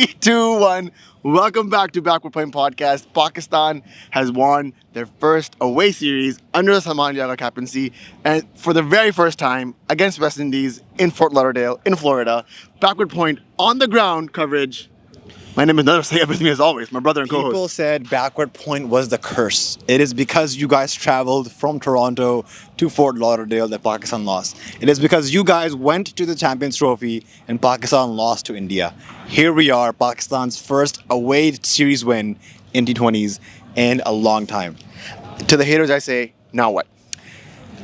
Three, two, one. Welcome back to Backward Point Podcast. Pakistan has won their first away series under the Salman Agha captaincy, and for the very first time against West Indies in Fort Lauderdale, in Florida. Backward Point on the ground coverage. My name is Nawaz. Stay with me as always, my brother and co-host. People said Backward Point was the curse. It is because you guys traveled from Toronto to Fort Lauderdale that Pakistan lost. It is because you guys went to the Champions Trophy and Pakistan lost to India. Here we are, Pakistan's first away series win in T20s in a long time. To the haters, I say, now what?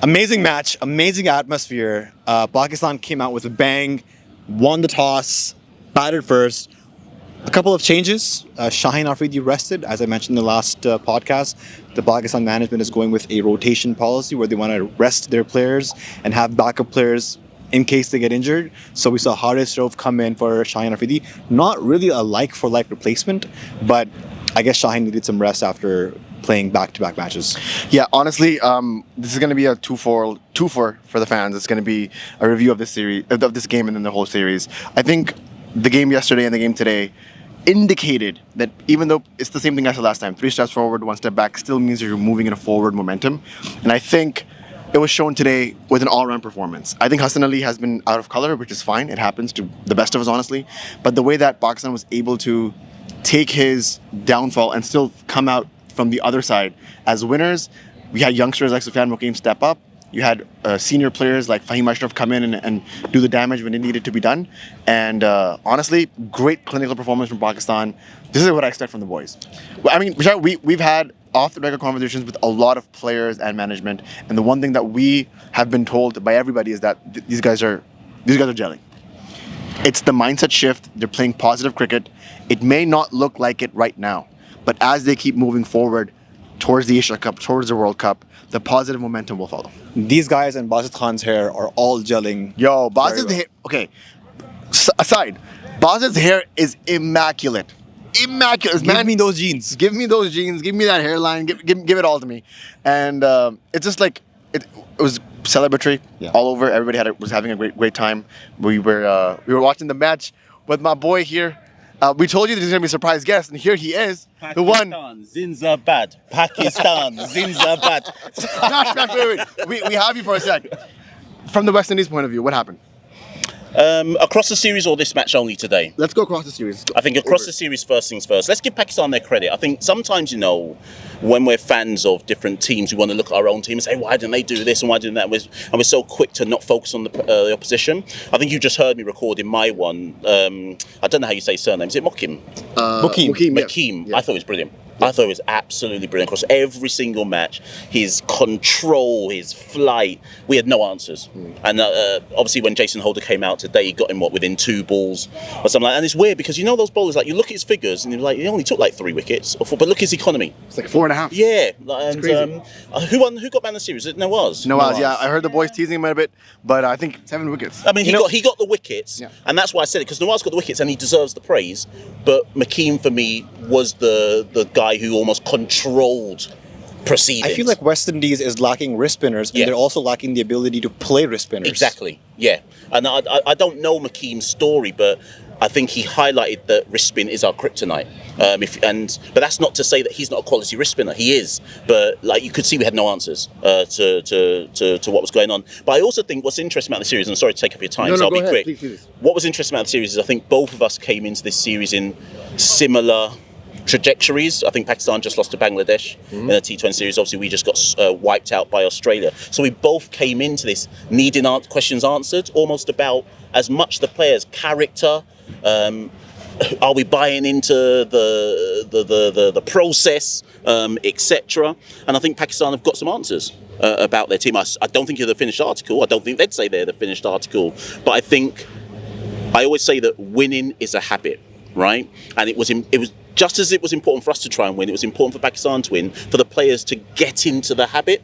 Amazing match, amazing atmosphere. Pakistan came out with a bang, won the toss, batted first. A couple of changes. Shaheen Afridi rested, as I mentioned in the last podcast. The Pakistan management is going with a rotation policy where they want to rest their players and have backup players in case they get injured. So we saw Haris come in for Shaheen Afridi. Not really a like-for-like replacement, but I guess Shaheen needed some rest after playing back-to-back matches. Yeah, honestly, this is going to be a two-for for the fans. It's going to be a review of this series, of this game, and then the whole series. I think the game yesterday and the game today indicated that even though it's the same thing I said last time, 3 steps forward, 1 step back, still means you're moving in a forward momentum. And I think it was shown today with an all-round performance. I think Hassan Ali has been out of color, which is fine. It happens to the best of us, honestly. But the way that Pakistan was able to take his downfall and still come out from the other side as winners, we had youngsters like Sufiyan Muqeem step up. You had senior players like Fahim Ashraf come in and do the damage when it needed to be done. And honestly, great clinical performance from Pakistan. This is what I expect from the boys. I mean, we've had off-the-record conversations with a lot of players and management. And the one thing that we have been told by everybody is that these guys are gelling. It's the mindset shift. They're playing positive cricket. It may not look like it right now, but as they keep moving forward towards the Asia Cup, towards the World Cup, the positive momentum will follow. These guys and Basit Khan's hair are all gelling. Yo, Basit's hair, okay, aside, Basit's hair is immaculate. Immaculate. Give me those jeans. Give me those jeans. Give me that hairline. Give it all to me. And it's just like, it was celebratory all over. Everybody was having a great time. We were watching the match with my boy here. We told you that he's going to be a surprise guest, and here he is. Pakistan, the one. Zindabad. Pakistan, Zindabad. Wait. We have you for a sec. From the West Indies point of view, what happened? Across the series or this match only today? Let's go across the series. I think across the series, first things first. Let's give Pakistan their credit. I think sometimes, when we're fans of different teams, we want to look at our own team and say, why didn't they do this and why didn't that? And we're so quick to not focus on the opposition. I think you just heard me recording my one. I don't know how you say surname. Is it Muqeem? Muqeem. Yeah. I thought it was brilliant. I thought it was absolutely brilliant. Across every single match, his control, his flight, we had no answers. And obviously when Jason Holder came out today, he got him, within 2 balls or something like that. And it's weird because those bowlers, you look at his figures and he only took 3 wickets, or 4, but look at his economy. It's 4.5. Yeah. It's crazy. Who got man of the series? Was it Nawaz? Nawaz, yeah. I heard the boys teasing him a bit, but I think 7 wickets. I mean, he got the wickets, and that's why I said it, because Nawaz got the wickets and he deserves the praise. But Muqeem, for me, was the guy who almost controlled proceedings. I feel like West Indies is lacking wrist spinners, and they're also lacking the ability to play wrist spinners. Exactly, yeah. And I don't know Muqeem's story, but I think he highlighted that wrist spin is our kryptonite. But that's not to say that he's not a quality wrist spinner. He is, but you could see we had no answers to what was going on. But I also think what's interesting about the series, and I'm sorry to take up your time, so I'll be quick. Please. What was interesting about the series is I think both of us came into this series in similar trajectories. I think Pakistan just lost to Bangladesh in a T20 series. Obviously, we just got wiped out by Australia. So we both came into this needing questions answered, almost about as much the players' character. Are we buying into the process, etc.? And I think Pakistan have got some answers about their team. I don't think you're the finished article. I don't think they'd say they're the finished article. But I always say that winning is a habit, right? And it was just as it was important for us to try and win, it was important for Pakistan to win, for the players to get into the habit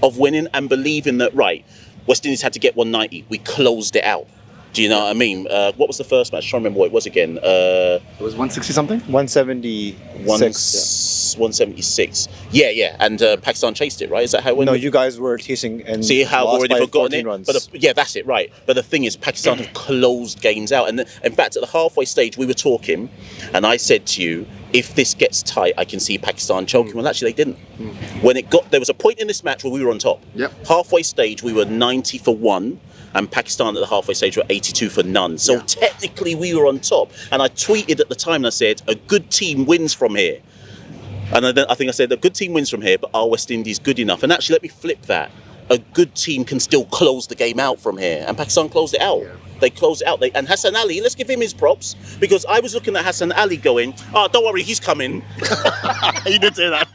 of winning and believing that, right, West Indies had to get 190. We closed it out. Do you know what I mean? What was the first match? I'm trying to remember what it was again. It was 160 something. 176. Yeah. And Pakistan chased it, right? Is that how it went? No, you guys were chasing and See how I've lost already by forgotten 14 it? runs. But yeah, that's it, right. But the thing is, Pakistan have closed games out. And in fact, at the halfway stage, we were talking, and I said to you, if this gets tight, I can see Pakistan choking. Well, actually, they didn't. When there was a point in this match where we were on top. Yep. Halfway stage, we were 90 for 1. And Pakistan at the halfway stage were 82 for none. So technically we were on top. And I tweeted at the time and I said, a good team wins from here. And then I think I said, a good team wins from here, but are West Indies good enough? And actually, let me flip that. A good team can still close the game out from here. And Pakistan closed it out. Yeah. They closed it out. And Hassan Ali, let's give him his props. Because I was looking at Hassan Ali going, oh, don't worry, he's coming. He did say that.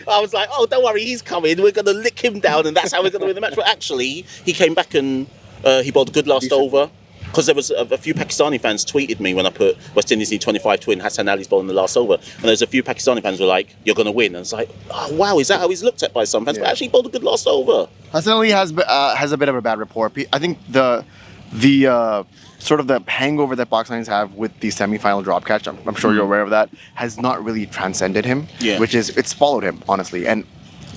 I was like, oh, don't worry, he's coming. We're going to lick him down and that's how we're going to win the match. But actually, he came back and he bowled a good last over. Because there was a few Pakistani fans tweeted me when I put West Indies need 25 to win, Hassan Ali's bowling the last over. And there's a few Pakistani fans who were like, you're going to win. And it's like, oh, wow, is that how he's looked at by some fans? But actually, he bowled a good last over. Hassan Ali has a bit of a bad rapport. I think the sort of the hangover that Pakistanis have with the semi-final drop catch, I'm sure you're aware of that, has not really transcended him. Yeah. Which is, it's followed him, honestly. And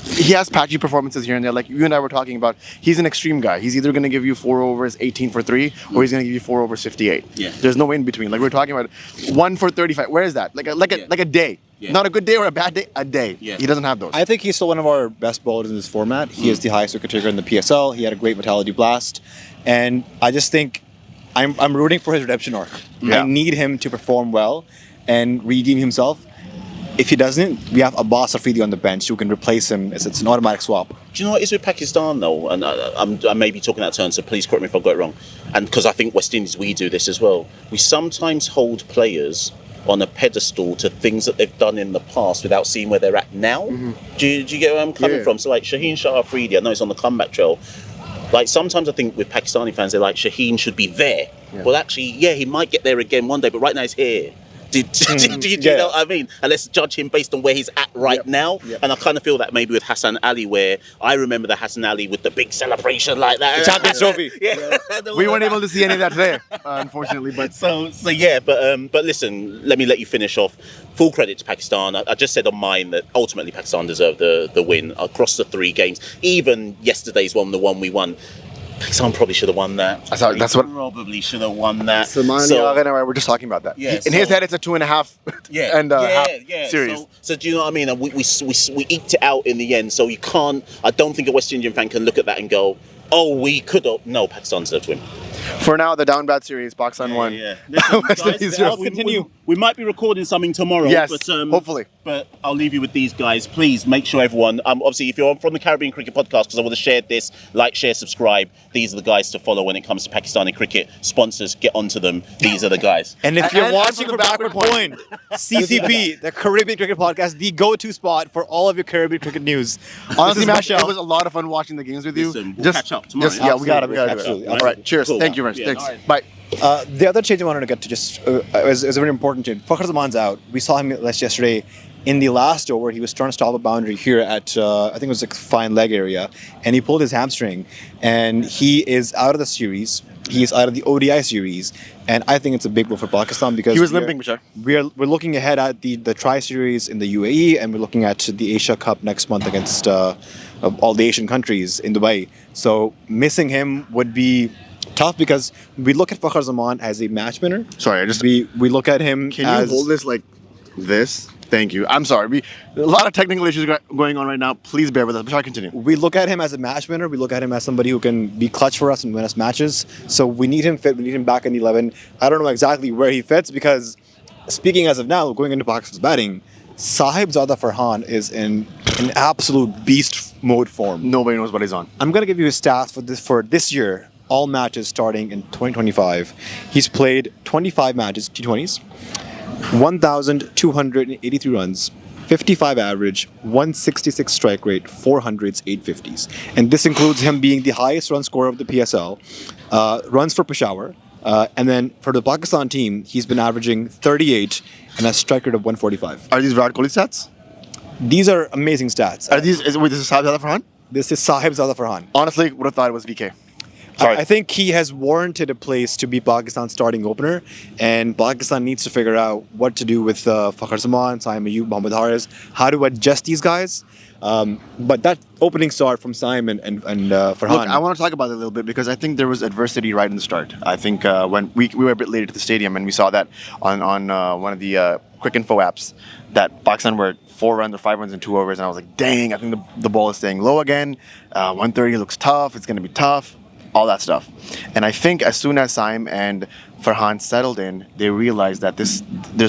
he has patchy performances here and there. Like you and I were talking about, he's an extreme guy. He's either going to give you 4 overs, 18 for 3, or he's going to give you 4 overs, 58. Yeah. There's no in between. Like we're talking about 1 for 35. Where is that? Like a day. Yeah. Not a good day or a bad day, a day. Yeah. He doesn't have those. I think he's still one of our best bowlers in this format. He is the highest wicket taker in the PSL. He had a great vitality blast. And I just think I'm rooting for his redemption arc. Yeah. I need him to perform well and redeem himself. If he doesn't, we have Abbas Afridi on the bench who can replace him. It's an automatic swap. Do you know what it is with Pakistan though? And I may be talking out of turn, so please correct me if I got it wrong. And because I think West Indies, we do this as well. We sometimes hold players on a pedestal to things that they've done in the past without seeing where they're at now. Do you get where I'm coming from? So like Shaheen Shah Afridi, I know he's on the comeback trail. Like sometimes I think with Pakistani fans, they're like, Shaheen should be there. Yeah. Well, actually, yeah, he might get there again one day, but right now he's here. Do you know what I mean? And let's judge him based on where he's at right now. Yep. And I kind of feel that maybe with Hassan Ali, where I remember the Hassan Ali with the big celebration like that. The Champions Trophy. Yeah. We weren't able to see any of that today, unfortunately. But so yeah, but listen, let me let you finish off. Full credit to Pakistan. I just said on mine that ultimately Pakistan deserved the win across the 3 games. Even yesterday's one, the one we won. Pakistan probably should have won that. That's what probably should have won that. Salman Agha and I were just talking about that. Yeah, in his head, it's a 2.5 half series. So do you know what I mean? And we eked it out in the end. So you can't. I don't think a West Indian fan can look at that and go, "Oh, we could have." No, Pakistan deserved to win. For now, the down bad series, Pakistan won. Yeah. Listen, guys, I'll continue. We might be recording something tomorrow. Yes, but, hopefully. But I'll leave you with these guys. Please make sure everyone, obviously, if you're from the Caribbean Cricket Podcast, because I would have shared this, like, share, subscribe. These are the guys to follow when it comes to Pakistani cricket. Sponsors, get onto them. These are the guys. And if you're watching for Backward Point, CCP, the Caribbean Cricket Podcast, the go-to spot for all of your Caribbean cricket news. Honestly, it was a lot of fun watching the games with you. Listen, we'll catch up tomorrow. Yeah, we got to do it. Absolutely. All right, cheers. Cool. Thank you, Rich. Yeah, Thanks. right. Bye. The other change I wanted to get to just is a very important change. Fakhar Zaman's out. We saw him yesterday in the last over. He was trying to stop a boundary here at, I think it was like fine leg area, and he pulled his hamstring, and he is out of the series. He is out of the ODI series, and I think it's a big blow for Pakistan because he was limping, Bashar. We're looking ahead at the tri-series in the UAE, and we're looking at the Asia Cup next month against all the Asian countries in Dubai. So missing him would be tough because we look at Fakhar Zaman as a match winner. Sorry, we look at him. Can you hold this like this? Thank you. I'm sorry. A lot of technical issues going on right now. Please bear with us. Bashar, continue. We look at him as a match winner. We look at him as somebody who can be clutch for us and win us matches. So we need him fit. We need him back in the 11. I don't know exactly where he fits because, speaking as of now, going into Pakistan's batting, Sahibzada Farhan is in an absolute beast mode form. Nobody knows what he's on. I'm going to give you his stats for this year. All matches starting in 2025. He's played 25 matches, T20s, 1,283 runs, 55 average, 166 strike rate, 400s, 850s. And this includes him being the highest run scorer of the PSL, runs for Peshawar. And then for the Pakistan team, he's been averaging 38 and a strike rate of 145. Are these Virat Kohli stats? These are amazing stats. This is Sahibzada Farhan? This is Sahibzada Farhan. Honestly, would have thought it was VK. Sorry. I think he has warranted a place to be Pakistan's starting opener, and Pakistan needs to figure out what to do with Fakhar Zaman, Saim Ayub, Mohammad Haris, how to adjust these guys. But that opening start from Saim and Farhan. Look, I want to talk about it a little bit because I think there was adversity right in the start. I think when we were a bit later to the stadium and we saw that on one of the quick info apps that Pakistan were 4 runs or 5 runs in 2 overs, and I was like, dang, I think the ball is staying low again. 130 looks tough. It's going to be tough. All that stuff. And I think as soon as Saim and Farhan settled in, they realized that there's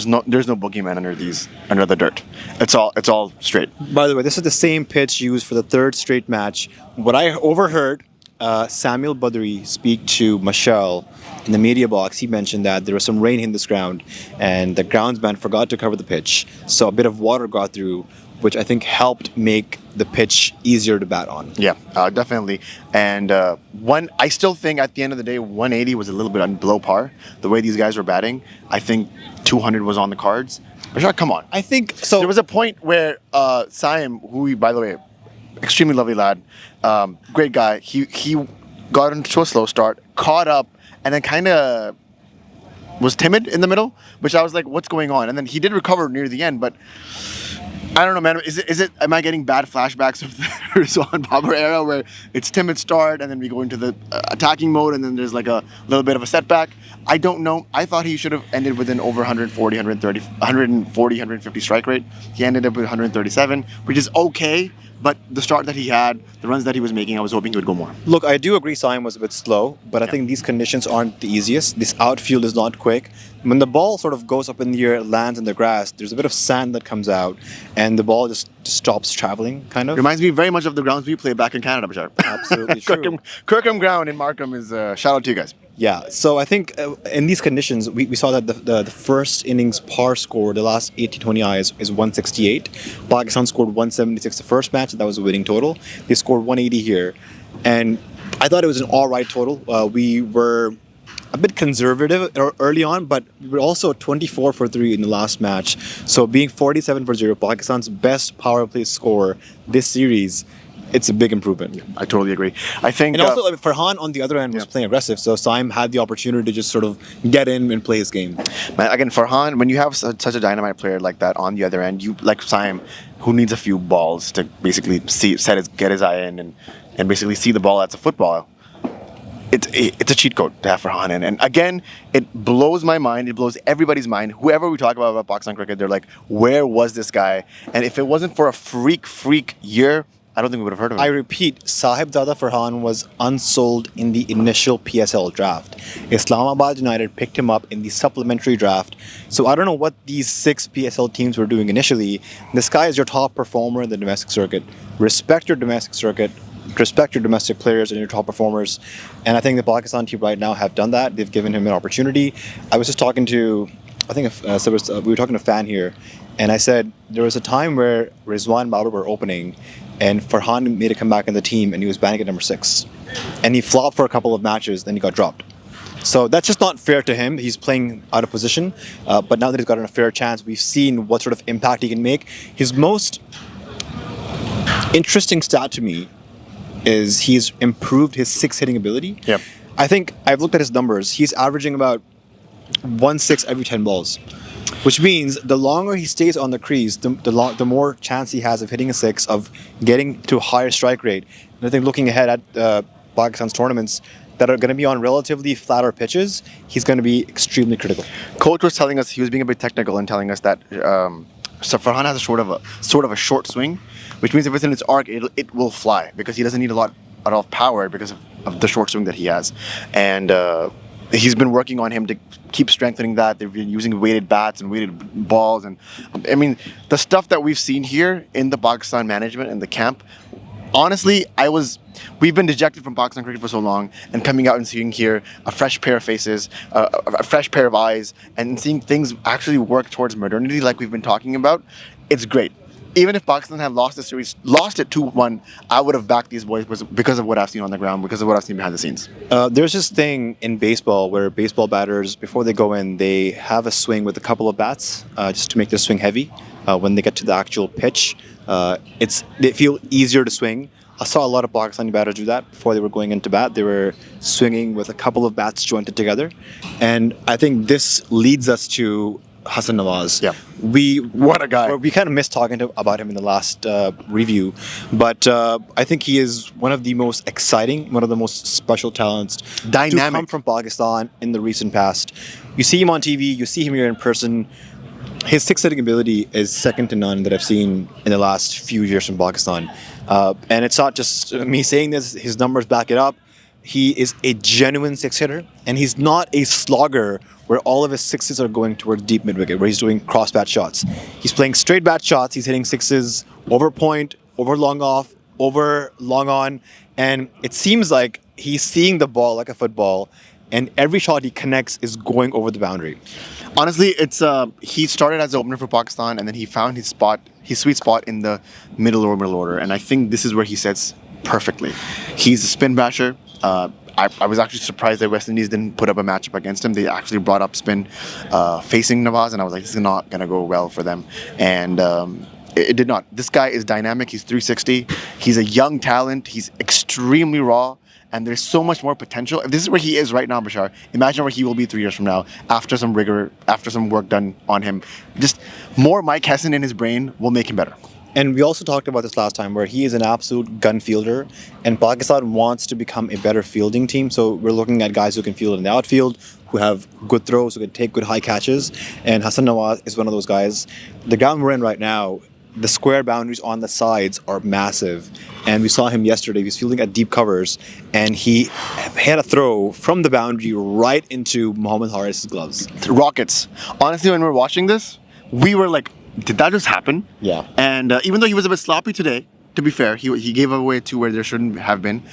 no boogeyman under the dirt. It's all straight. By the way, this is the same pitch used for the 3rd straight match. What I overheard Samuel Badri speak to Michelle in the media box, he mentioned that there was some rain in this ground and the groundsman forgot to cover the pitch. So a bit of water got through, which I think helped make the pitch easier to bat on. Yeah, definitely. And I still think at the end of the day, 180 was a little bit below par. The way these guys were batting, I think 200 was on the cards. Rashad, come on. I think so. There was a point where Saim, who, by the way, extremely lovely lad, great guy. He got into a slow start, caught up, and then kind of was timid in the middle, which I was like, what's going on? And then he did recover near the end, but I don't know, man. Is it? Am I getting bad flashbacks of the Rizwan Babar era where it's timid start and then we go into the attacking mode and then there's like a little bit of a setback? I don't know. I thought he should have ended with an over 140, 150 strike rate. He ended up with 137, which is okay. But the start that he had, the runs that he was making, I was hoping he would go more. Look, I do agree Saim was a bit slow, but I think these conditions aren't the easiest. This outfield is not quick. When the ball sort of goes up in the air, lands in the grass, there's a bit of sand that comes out, and the ball just stops traveling, kind of. Reminds me very much of the grounds we play back in Canada, Bashar. Absolutely true. Kirkham Ground in Markham is shout out to you guys. Yeah, so I think in these conditions, we saw that the first innings par score, the last 8 T20I is 168. Pakistan scored 176 the first match, that was a winning total. They scored 180 here. And I thought it was an all right total. We were a bit conservative early on, but we were also 24 for 3 in the last match. So being 47 for 0, Pakistan's best power play score this series, it's a big improvement. I totally agree. I think, and also Farhan on the other end was playing aggressive, so Saim had the opportunity to just sort of get in and play his game. Man, again, Farhan, when you have such a dynamite player like that on the other end, you like Saim, who needs a few balls to basically get his eye in and basically see the ball as a football. It's a cheat code to have Farhan in. And again, it blows my mind. It blows everybody's mind. Whoever we talk about Pakistan cricket, they're like, where was this guy? And if it wasn't for a freak year, I don't think we would have heard of him. I repeat, Sahibzada Farhan was unsold in the initial PSL draft. Islamabad United picked him up in the supplementary draft. So I don't know what these 6 PSL teams were doing initially. This guy is your top performer in the domestic circuit. Respect your domestic circuit. Respect your domestic players and your top performers. And I think the Pakistan team right now have done that. They've given him an opportunity. I was just talking to, we were talking to a fan here, and I said there was a time where Rizwan Babar were opening and Farhan made a comeback in the team and he was batting at number 6. And he flopped for a couple of matches, then he got dropped. So that's just not fair to him. He's playing out of position. But now that he's gotten a fair chance, we've seen what sort of impact he can make. His most interesting stat to me is he's improved his 6 hitting ability. Yep. I think I've looked at his numbers. He's averaging about 1/6 every 10 balls. Which means the longer he stays on the crease, the more chance he has of hitting a 6, of getting to a higher strike rate. And I think looking ahead at Pakistan's tournaments that are going to be on relatively flatter pitches, he's going to be extremely critical. Coach was telling us, he was being a bit technical and telling us that so Farhan has a sort of a short swing, which means if it's in its arc, it will fly because he doesn't need a lot of power because of the short swing that he has. And he's been working on him to keep strengthening that. They've been using weighted bats and weighted balls. And I mean, the stuff that we've seen here in the Pakistan management and the camp, honestly, we've been dejected from Pakistan cricket for so long, and coming out and seeing here a fresh pair of faces, a fresh pair of eyes, and seeing things actually work towards modernity like we've been talking about, it's great. Even if Pakistan had lost the series, lost it 2-1, I would have backed these boys because of what I've seen on the ground, because of what I've seen behind the scenes. There's this thing in baseball where baseball batters, before they go in, they have a swing with a couple of bats just to make the swing heavy. When they get to the actual pitch, they feel easier to swing. I saw a lot of Pakistani batters do that before they were going into bat. They were swinging with a couple of bats jointed together. And I think this leads us to Hasan Nawaz. Yeah. What a guy. We kind of missed talking about him in the last review, but I think he is one of the most exciting, one of the most special talents Dynamic. to come from Pakistan in the recent past. You see him on TV, you see him here in person. His six-hitting ability is second to none that I've seen in the last few years from Pakistan. And it's not just me saying this, his numbers back it up. He is a genuine six-hitter, and he's not a slogger where all of his sixes are going towards deep mid-wicket, where he's doing cross-bat shots. He's playing straight bat shots, he's hitting sixes over point, over long off, over long on, and it seems like he's seeing the ball like a football, and every shot he connects is going over the boundary. Honestly, it's he started as an opener for Pakistan, and then he found his sweet spot in the middle order, and I think this is where he sits perfectly. He's a spin basher. I was actually surprised that West Indies didn't put up a matchup against him. They actually brought up spin facing Nawaz, and I was like, this is not going to go well for them. And it did not. This guy is dynamic. He's 360. He's a young talent. He's extremely raw. And there's so much more potential. If this is where he is right now, Bashar, imagine where he will be 3 years from now after some rigor, after some work done on him. Just more Mike Hesson in his brain will make him better. And we also talked about this last time, where he is an absolute gun fielder, and Pakistan wants to become a better fielding team. So we're looking at guys who can field in the outfield, who have good throws, who can take good high catches. And Hasan Nawaz is one of those guys. The ground we're in right now, the square boundaries on the sides are massive. And we saw him yesterday. He was fielding at deep covers, and he had a throw from the boundary right into Mohammad Haris' gloves. Rockets. Honestly, when we were watching this, we were like, did that just happen? Yeah. And even though he was a bit sloppy today, to be fair, he gave away 2 where there shouldn't have been.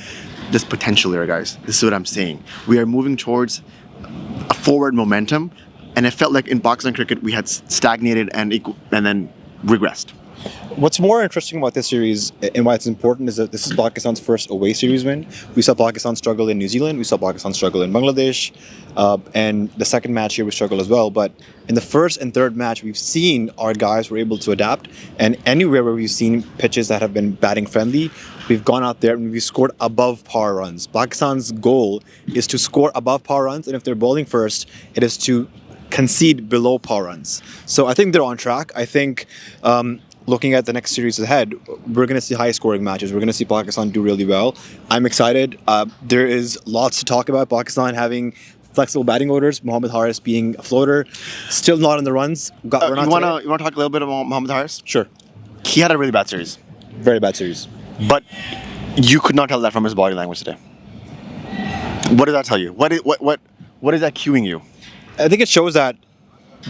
There's potential there, guys. This is what I'm saying. We are moving towards a forward momentum, and it felt like in Pakistan cricket we had stagnated and then regressed. What's more interesting about this series and why it's important is that this is Pakistan's first away series win. We saw Pakistan struggle in New Zealand. We saw Pakistan struggle in Bangladesh. And the second match here we struggled as well. But in the first and third match, we've seen our guys were able to adapt. And anywhere where we've seen pitches that have been batting friendly, we've gone out there and we've scored above par runs. Pakistan's goal is to score above par runs. And if they're bowling first, it is to concede below par runs. So I think they're on track. I think looking at the next series ahead, we're going to see high-scoring matches. We're going to see Pakistan do really well. I'm excited. There is lots to talk about. Pakistan having flexible batting orders. Mohammad Haris being a floater, still not in the runs. You want to talk a little bit about Mohammad Haris? Sure. He had a really bad series, Very bad series. but you could not tell that from his body language today. What did that tell you? What is that cueing you? I think it shows that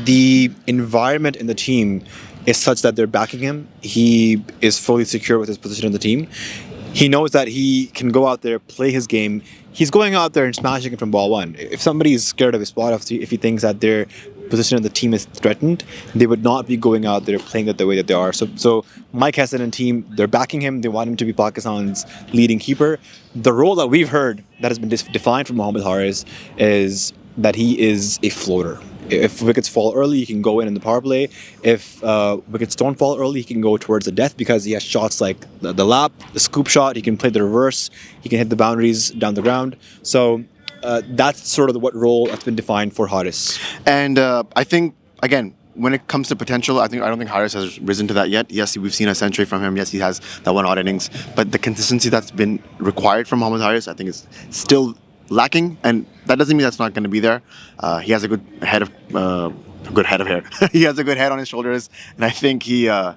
the environment in the team is such that they're backing him. He is fully secure with his position in the team. He knows that he can go out there, play his game. He's going out there and smashing it from ball one. If somebody is scared of his spot, if he thinks that their position in the team is threatened, they would not be going out there playing it the way that they are. So Mike Hesson and team, they're backing him. They want him to be Pakistan's leading keeper. The role that we've heard that has been defined from Mohammad Haris is that he is a floater. If wickets fall early, he can go in the power play. If wickets don't fall early, he can go towards the death because he has shots like the lap, the scoop shot. He can play the reverse. He can hit the boundaries down the ground. So that's sort of what role that's been defined for Haris. And I think, again, when it comes to potential, I don't think Haris has risen to that yet. Yes, we've seen a century from him. Yes, he has that one odd innings. But the consistency that's been required from Mohammad Haris, I think, is still lacking, and that doesn't mean that's not going to be there. He has a good head of hair. He has a good head on his shoulders, and I think he'll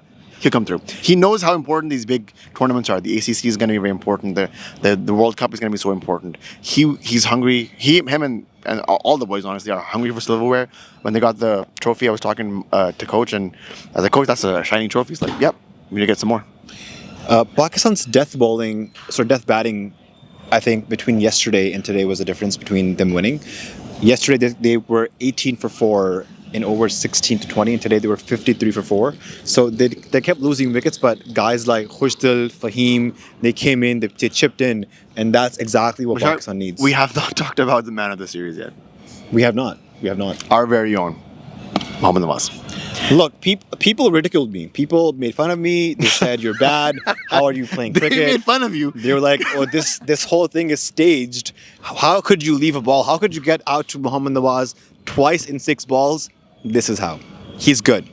come through. He knows how important these big tournaments are. The ACC is going to be very important. The World Cup is going to be so important. He's hungry. Him and all the boys honestly are hungry for silverware. When they got the trophy, I was talking to coach, and as a coach, that's a shining trophy. He's like, yep, we need to get some more. Pakistan's death batting, I think between yesterday and today was the difference between them winning. Yesterday they were 18 for 4 in over 16 to 20, and today they were 53 for 4. So they kept losing wickets, but guys like Khushdal, Fahim, they came in, they chipped in, and that's exactly what Pakistan needs. We have not talked about the man of the series yet. We have not. Our very own. Mohammad Nawaz. Look, people ridiculed me. People made fun of me. They said you're bad. How are you playing cricket? They made fun of you. They were like, "Oh, this whole thing is staged. How could you leave a ball? How could you get out to Mohammad Nawaz twice in 6 balls? This is how. He's good.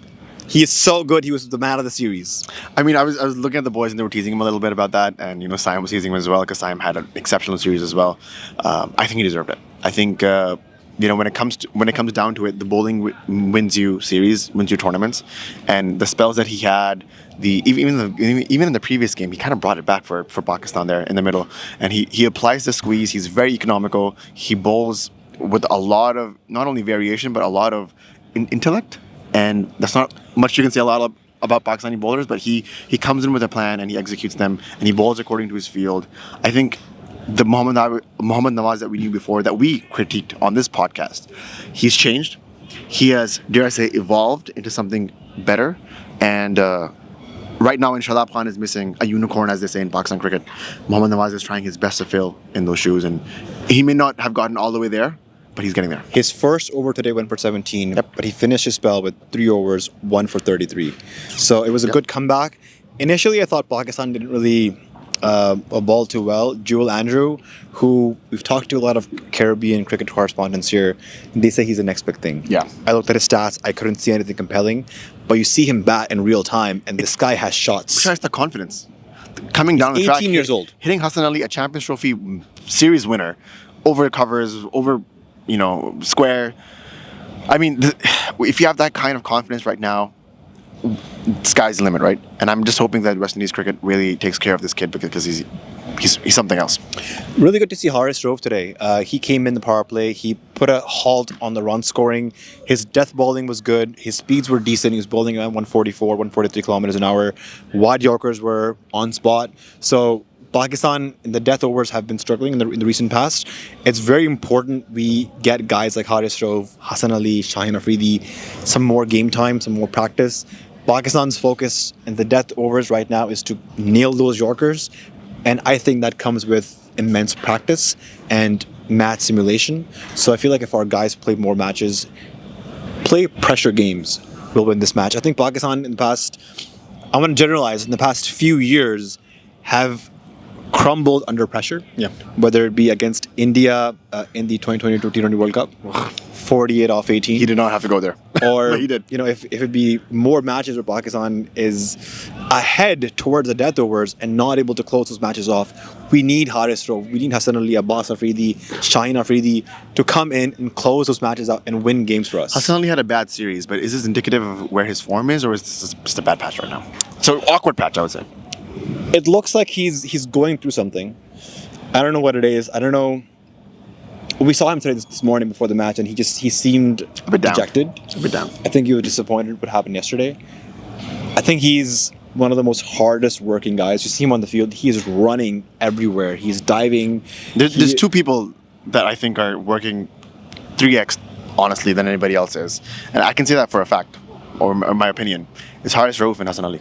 He is so good. He was the man of the series." I mean, I was looking at the boys and they were teasing him a little bit about that, and Saim was teasing him as well because Saim had an exceptional series as well. I think he deserved it. I think when it comes down to it, the bowling wins you series, wins you tournaments, and the spells that he had, even in the previous game, he kind of brought it back for Pakistan there in the middle, and he applies the squeeze. He's very economical. He bowls with a lot of not only variation but a lot of intellect. And that's not much you can say about Pakistani bowlers, but he comes in with a plan and he executes them and he bowls according to his field. I think the Mohammad Nawaz that we knew before, that we critiqued on this podcast, he's changed. He has, dare I say, evolved into something better. And right now, Shadab Khan is missing a unicorn, as they say in Pakistan cricket. Mohammad Nawaz is trying his best to fill in those shoes, and he may not have gotten all the way there, but he's getting there. His first over today went for 17, but he finished his spell with 3 overs, 1 for 33. So it was a good comeback. Initially, I thought Pakistan didn't really bowl too well. Jewel Andrew, who we've talked to a lot of Caribbean cricket correspondents here, they say he's the next big thing. Yeah. I looked at his stats. I couldn't see anything compelling, but you see him bat in real time, and this guy has shots. Which has the confidence. Coming down the track, 18 years old. Hitting Hassan Ali, a Champions Trophy series winner, over covers, over square. I mean, if you have that kind of confidence right now, sky's the limit, right? And I'm just hoping that West Indies cricket really takes care of this kid because he's something else. Really good to see Haris drove today. He came in the power play. He put a halt on the run scoring. His death bowling was good. His speeds were decent. He was bowling at 144, 143 kilometers an hour. Wide Yorkers were on spot. So Pakistan in the death overs have been struggling in the recent past. It's very important we get guys like Haris Rove, Hassan Ali, Shaheen Afridi, some more game time, some more practice. Pakistan's focus in the death overs right now is to nail those Yorkers, and I think that comes with immense practice and match simulation. So I feel like if our guys play more matches, play pressure games, we'll win this match. I think Pakistan in the past, I want to generalize, in the past few years have crumbled under pressure. Yeah. Whether it be against India in the 2022 T20 World Cup, 48 off 18. He did not have to go there. Or, he did. If it be more matches where Pakistan is ahead towards the death overs and not able to close those matches off, we need Haris Rove, we need Hassan Ali, Abbas Afridi, Shaheen Afridi to come in and close those matches out and win games for us. Hassan Ali had a bad series, but is this indicative of where his form is, or is this just a bad patch right now? So awkward patch, I would say. It looks like he's going through something. I don't know what it is. I don't know. We saw him today this morning before the match, and he seemed a bit dejected. A bit down. I think he was disappointed what happened yesterday. I think he's one of the most hardest working guys. You see him on the field. He's running everywhere. He's diving. There's two people that I think are working 3x, honestly, than anybody else is. And I can say that for a fact, or my opinion. It's Haris Rove and Hassan Ali.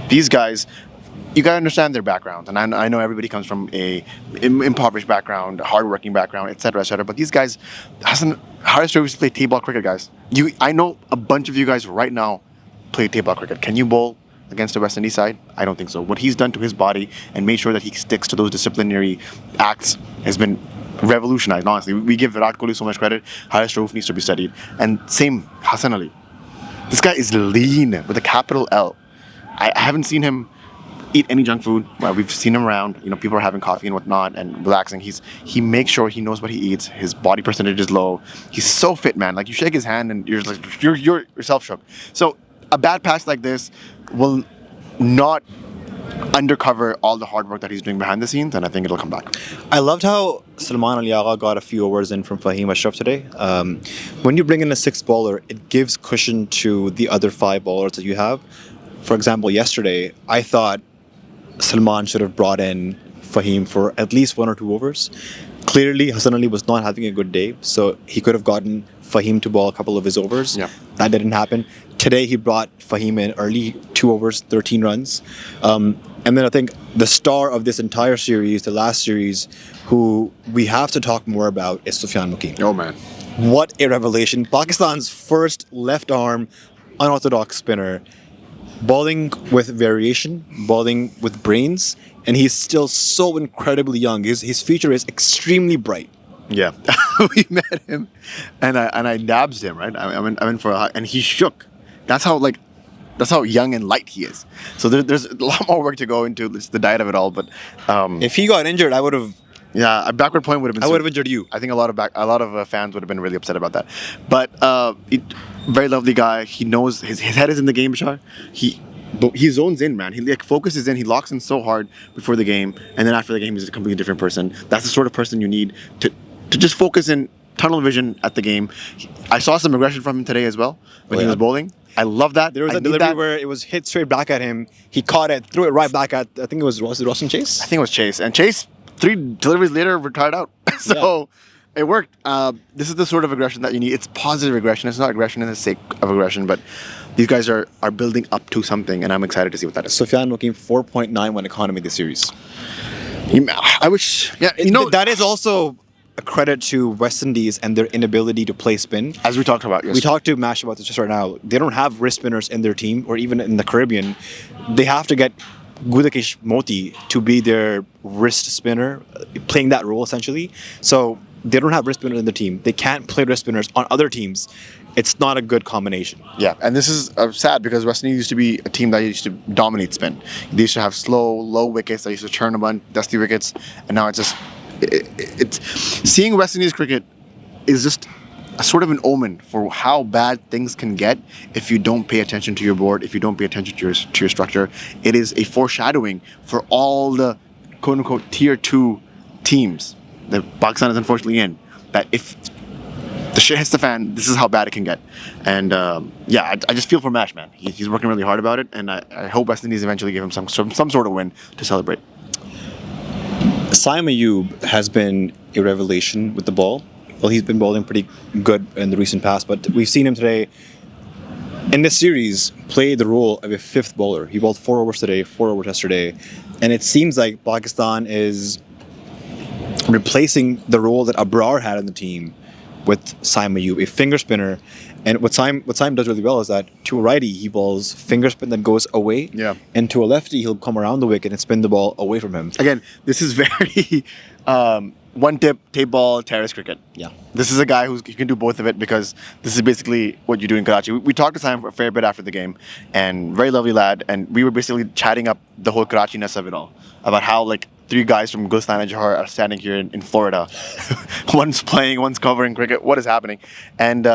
These guys, you gotta understand their background, and I know everybody comes from a impoverished background, hardworking background, etc., etc. But these guys, Haris Rove used to play tee-ball cricket, guys. I know a bunch of you guys right now play tee-ball cricket. Can you bowl against the West Indies side? I don't think so. What he's done to his body and made sure that he sticks to those disciplinary acts has been revolutionized. Honestly, we give Virat Kohli so much credit. Haris Rove needs to be studied, and same Hassan Ali. This guy is lean with a capital L. I haven't seen him eat any junk food. Well, we've seen him around. People are having coffee and whatnot and relaxing. He makes sure he knows what he eats. His body percentage is low. He's so fit, man. Like, you shake his hand and you're like you're yourself shook. So a bad patch like this will not undercover all the hard work that he's doing behind the scenes, and I think it'll come back. I loved how Salman Agha got a few overs in from Fahim Ashraf today. When you bring in a 6th bowler, it gives cushion to the other 5 bowlers that you have. For example, yesterday, I thought Salman should have brought in Fahim for at least 1 or 2 overs. Clearly, Hassan Ali was not having a good day, so he could have gotten Fahim to bowl a couple of his overs. Yeah. That didn't happen. Today, he brought Fahim in early, 2 overs, 13 runs. And then I think the star of this entire series, the last series, who we have to talk more about, is Sufiyan Muqeem. Oh, man. What a revelation. Pakistan's first left arm unorthodox spinner, bowling with variation, bowling with brains, and he's still so incredibly young. His future is extremely bright. Yeah, we met him, and I dabs him, right. I went for a hug, and he shook. That's how young and light he is. So there's a lot more work to go into the diet of it all. But If he got injured, I would have. yeah, a backward point would have been. I would have injured you. I think a lot of fans would have been really upset about that. But very lovely guy. He knows his head is in the game, Bashar. He zones in, man. He like focuses in. He locks in so hard before the game, and then after the game, he's a completely different person. That's the sort of person you need to just focus in, tunnel vision at the game. I saw some aggression from him today as well when he was bowling. I love that. There was a delivery where it was hit straight back at him. He caught it, threw it right back at, I think it was Roshan Chase? I think it was Chase. And Chase, 3 deliveries later, retired out. So it worked. This is the sort of aggression that you need. It's positive aggression. It's not aggression in the sake of aggression, but these guys are building up to something, and I'm excited to see what that is. Sufiyan Muqeem 4.91 economy this series. I wish, that is also a credit to West Indies and their inability to play spin. as we talked about, yes. We talked to Mash about this just right now. They don't have wrist spinners in their team, or even in the Caribbean. They have to get Gudakesh Moti to be their wrist spinner, playing that role essentially. So they don't have wrist spinners in the team. They can't play wrist spinners on other teams. It's not a good combination. Yeah, and this is sad because West Indies used to be a team that used to dominate spin. They used to have slow, low wickets. They used to churn a bunch, dusty wickets, and now it's just it's seeing West Indies cricket is just a sort of an omen for how bad things can get if you don't pay attention to your board, if you don't pay attention to your structure. It is a foreshadowing for all the quote unquote tier 2 teams that Pakistan is unfortunately in. That if the shit hits the fan, this is how bad it can get. And I just feel for Mash, man. He's working really hard about it, and I hope West Indies eventually give him some sort of win to celebrate. Saim Ayub has been a revelation with the ball. Well, he's been bowling pretty good in the recent past, but we've seen him today in this series play the role of a 5th bowler. He bowled 4 overs today, 4 overs yesterday, and it seems like Pakistan is replacing the role that Abrar had in the team with Saim Ayub, a finger spinner. And what Saim does really well is that to a righty, he bowls finger spin that goes away. Yeah. And to a lefty, he'll come around the wicket and spin the ball away from him. Again, this is very one tip, tape ball, terrace cricket. Yeah. This is a guy who can do both of it because this is basically what you do in Karachi. We talked to Saim a fair bit after the game, and very lovely lad, and we were basically chatting up the whole Karachi-ness of it all, about how like 3 guys from Gulistan and Johar are standing here in Florida. One's playing, one's covering cricket. What is happening? And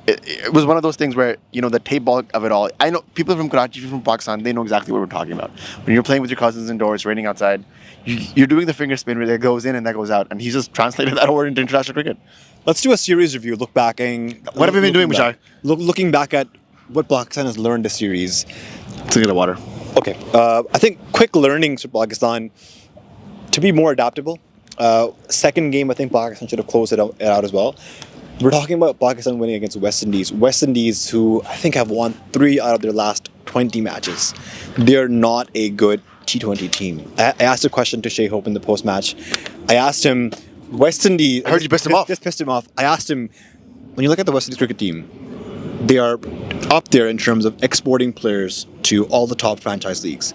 it was one of those things where, the tape ball of it all. I know people from Karachi, from Pakistan, they know exactly what we're talking about. When you're playing with your cousins indoors, raining outside, you're doing the finger spin where that goes in and that goes out. And he's just translated that over into international cricket. Let's do a series review, look back. What have you been doing, Bashar? Looking back at what Pakistan has learned this series. Let's get the water. Okay. I think quick learnings for Pakistan to be more adaptable. Second game, I think Pakistan should have closed it out as well. We're talking about Pakistan winning against West Indies. West Indies, who I think have won 3 out of their last 20 matches. They're not a good T20 team. I asked a question to Shea Hope in the post-match. I asked him, West Indies... I heard you pissed him off. Just pissed him off. I asked him, when you look at the West Indies cricket team, they are up there in terms of exporting players to all the top franchise leagues.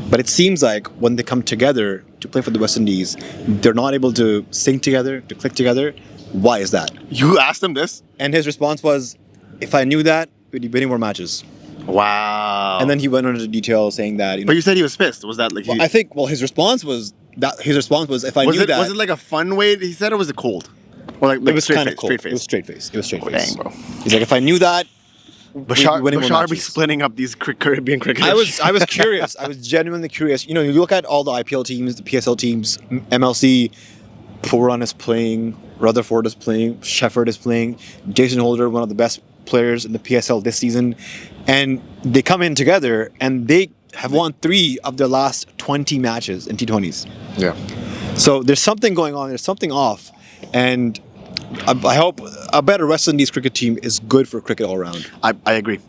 But it seems like when they come together to play for the West Indies, they're not able to sync together, to click together. Why is that? You asked him this? And his response was, if I knew that, we'd be winning more matches. Wow. And then he went into detail saying that... But you said he was pissed. Was that like... I think, his response was, if I knew that... Was it like a fun way he said, or was it cold? Or like it was kind of cold. Straight face? It was straight face. Dang, bro. He's like, if I knew that, Bashar be splitting up these Caribbean cricket. I was curious. I was genuinely curious. You look at all the IPL teams, the PSL teams, MLC, Puran is playing, Rutherford is playing, Shefford is playing, Jason Holder, one of the best players in the PSL this season, and they come in together and they have won 3 of their last 20 matches in T20s. Yeah. So there's something going on. There's something off, and I hope a better West Indies cricket team is good for cricket all around. I agree.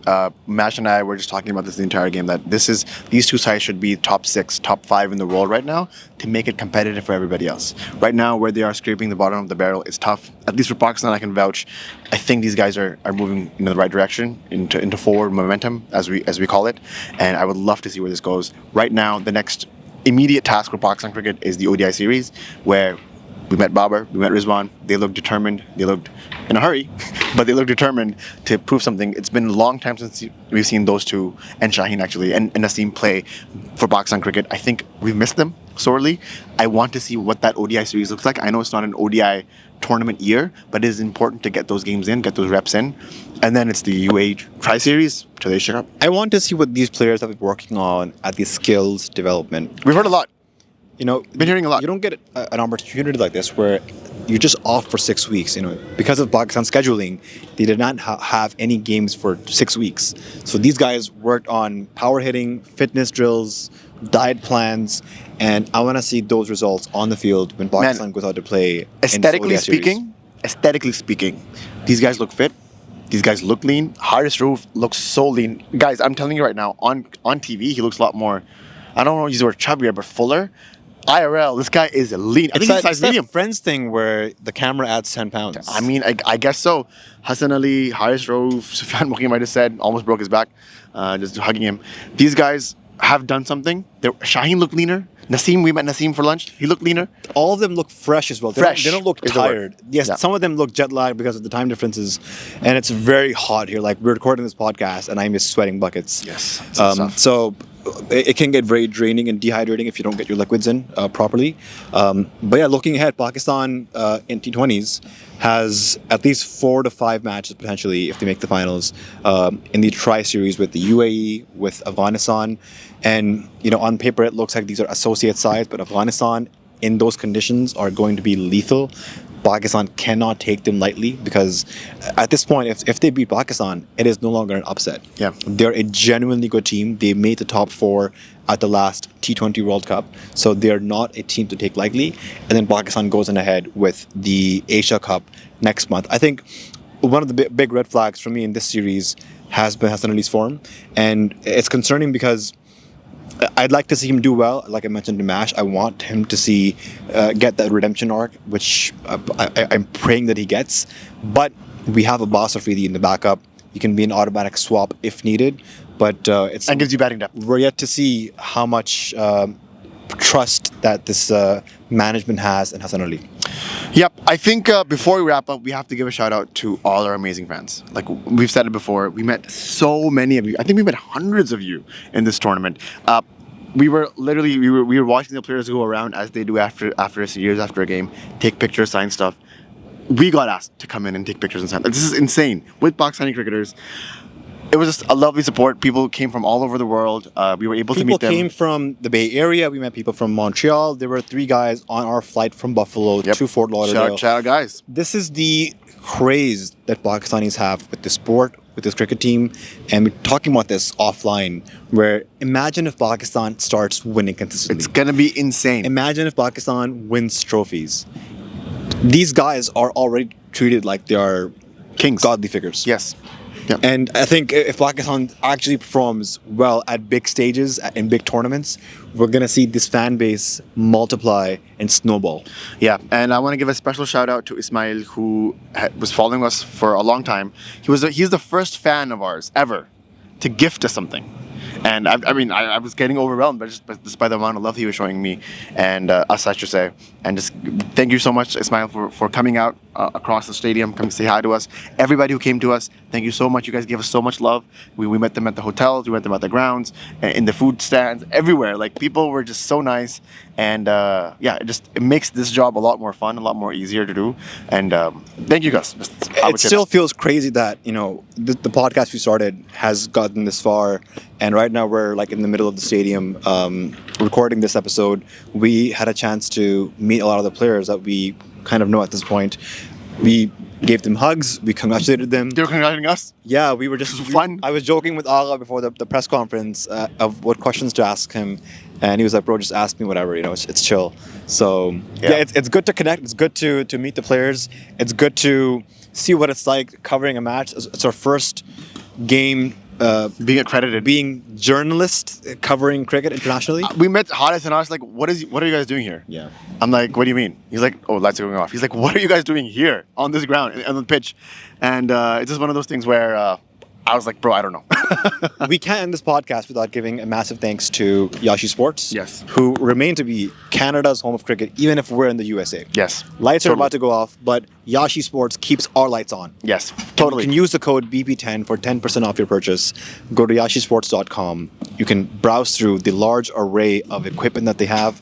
Mash and I were just talking about this the entire game, that these two sides should be top 6, top 5 in the world right now to make it competitive for everybody else. Right now, where they are scraping the bottom of the barrel, it's tough. At least for Pakistan, I can vouch. I think these guys are moving in the right direction, into forward momentum, as we call it. And I would love to see where this goes. Right now, the next immediate task for Pakistan cricket is the ODI series, where we met Babar, we met Rizwan. They looked determined. They looked in a hurry, but they looked determined to prove something. It's been a long time since we've seen those two, and Shaheen actually, and Naseem play for Pakistan cricket. I think we've missed them sorely. I want to see what that ODI series looks like. I know it's not an ODI tournament year, but it is important to get those games in, get those reps in. And then it's the UAE Tri-Series to the Asia Cup. I want to see what these players have been working on at the skills development. We've heard a lot. You know, Been hearing a lot. You don't get an opportunity like this where you're just off for 6 weeks. You know, because of Pakistan scheduling, they did not have any games for 6 weeks. So these guys worked on power hitting, fitness drills, diet plans, and I want to see those results on the field when Pakistan goes out to play. Aesthetically speaking, these guys look fit. These guys look lean. Haris Rauf looks so lean. Guys, I'm telling you right now, on TV, he looks a lot more, I don't know if he's word chubbier, but fuller. IRL, this guy is lean. I think he's size medium. That Friends thing where the camera adds 10 pounds. I mean, I guess so. Hassan Ali, Haris Rauf, Sufiyan Muqeem, I just said, almost broke his back, just hugging him. These guys have done something. Shaheen looked leaner. Naseem, we met Naseem for lunch. He looked leaner. All of them look fresh as well. They don't look tired. Yes, yeah. Some of them look jet lagged because of the time differences, and it's very hot here. Like, we're recording this podcast, and I'm just sweating buckets. Yes. So it can get very draining and dehydrating if you don't get your liquids in properly. But yeah, looking ahead, Pakistan in T20s has at least 4 to 5 matches potentially if they make the finals in the Tri-Series with the UAE, with Afghanistan. And, you know, on paper, it looks like these are associate sides, but Afghanistan in those conditions are going to be lethal. Pakistan cannot take them lightly because at this point, if they beat Pakistan, it is no longer an upset. Yeah. They're a genuinely good team. They made the top 4 at the last T20 World Cup. So they're not a team to take lightly. And then Pakistan goes in ahead with the Asia Cup next month. I think one of the big red flags for me in this series has been Hassan Ali's form. And it's concerning because I'd like to see him do well. Like I mentioned to Mash, I want him to get that redemption arc, which I'm praying that he gets. But we have Abbas Afridi in the backup. He can be an automatic swap if needed. But and gives you batting depth. We're yet to see how much trust that this management has in Hassan Ali. Yep. I think before we wrap up, we have to give a shout out to all our amazing fans. Like we've said it before, we met so many of you. I think we met hundreds of you in this tournament. We were watching the players go around as they do after years after a game, take pictures, sign stuff. We got asked to come in and take pictures and sign. This is insane with Pakistani cricketers. It was just a lovely support. People came from all over the world. We were able to meet them. People came from the Bay Area. We met people from Montreal. There were 3 guys on our flight from Buffalo to Fort Lauderdale. Shout out, guys. This is the craze that Pakistanis have with the sport, with this cricket team. And we're talking about this offline, where imagine if Pakistan starts winning consistently. It's going to be insane. Imagine if Pakistan wins trophies. These guys are already treated like they are kings, godly figures. Yes. Yep. And I think if Pakistan actually performs well at big stages, in big tournaments, we're going to see this fan base multiply and snowball. Yeah, and I want to give a special shout out to Ismail, who was following us for a long time. He's the first fan of ours ever to gift us something. And I was getting overwhelmed just by the amount of love he was showing me and us, I should say. And just thank you so much, Ismail, for coming out across the stadium, coming to say hi to us. Everybody who came to us, thank you so much. You guys gave us so much love. We met them at the hotels, we met them at the grounds, in the food stands, everywhere. Like, people were just so nice. And it makes this job a lot more fun, a lot more easier to do. And thank you guys. It still feels crazy that, you know, the podcast we started has gotten this far. And right now we're like in the middle of the stadium recording this episode. We had a chance to meet a lot of the players that we kind of know at this point. We gave them hugs. We congratulated them. They were congratulating us. Yeah, we were just Fun. I was joking with Agha before the press conference of what questions to ask him, and he was like, "Bro, just ask me whatever. You know, it's chill." So yeah, it's good to connect. It's good to meet the players. It's good to see what it's like covering a match. It's our first game. Being accredited. Being journalist covering cricket internationally. We met Haris and I was like, what are you guys doing here? Yeah. I'm like, what do you mean? He's like, oh, lights are going off. He's like, what are you guys doing here on this ground, on the pitch? And it's just one of those things where I was like, bro, I don't know. We can't end this podcast without giving a massive thanks to Yashi Sports. Yes. Who remain to be Canada's home of cricket, even if we're in the USA. Yes. Lights are Totally. about to go off, but Yashi Sports keeps our lights on. Yes, totally. You can use the code BP10 for 10% off your purchase. Go to yashisports.com. You can browse through the large array of equipment that they have.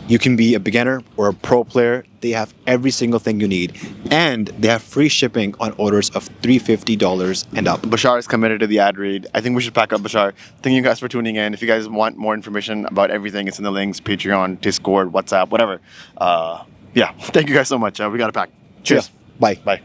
You can be a beginner or a pro player. They have every single thing you need. And they have free shipping on orders of $350 and up. Bashar is committed to the ad read. I think we should pack up, Bashar. Thank you guys for tuning in. If you guys want more information about everything, it's in the links, Patreon, Discord, WhatsApp, whatever. Yeah, thank you guys so much. We got to pack. Cheers. Bye. Bye.